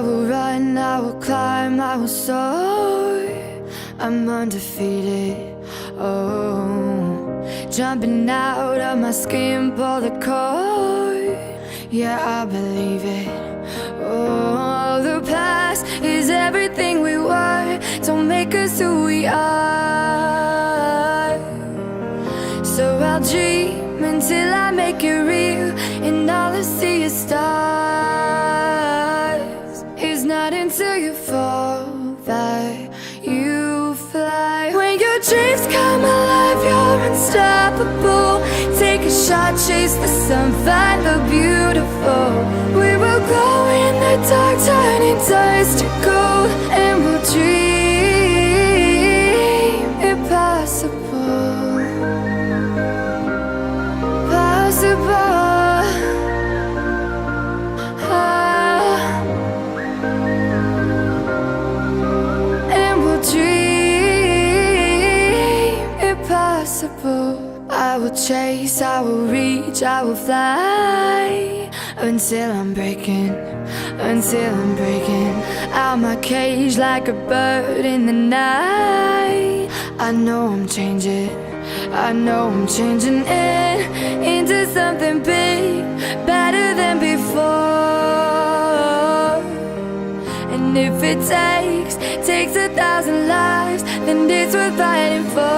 will run, I will climb, I will soar. I'm undefeated, oh. Jumping out of my skin, pull the cord. Yeah, I believe it. Oh, the past is everything we were. Don't make us who we are. So I'll dream until I make it real, and all I see is stars. It's not until you fall that you fly. When your dreams come alive, you're unstoppable. Take a shot, chase the sun, find the beautiful. We will glow in the dark, turning dust to gold, and we'll dream impossible. Possible. And we'll dream impossible. I will chase, I will reach, I will fly until I'm breaking out my cage like a bird in the night. I know I'm changing into something big, better than before. And if it takes 1,000 lives, then it's worth fighting for.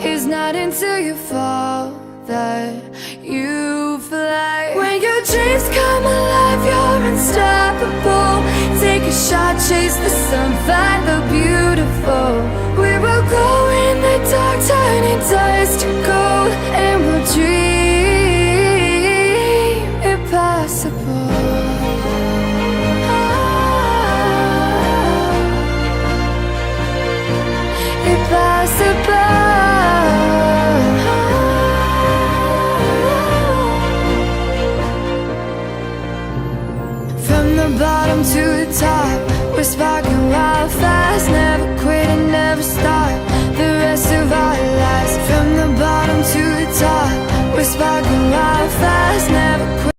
It's not until you fall that you fly. When your dreams come alive, you're unstoppable. Take a shot, chase the sun, find the beautiful.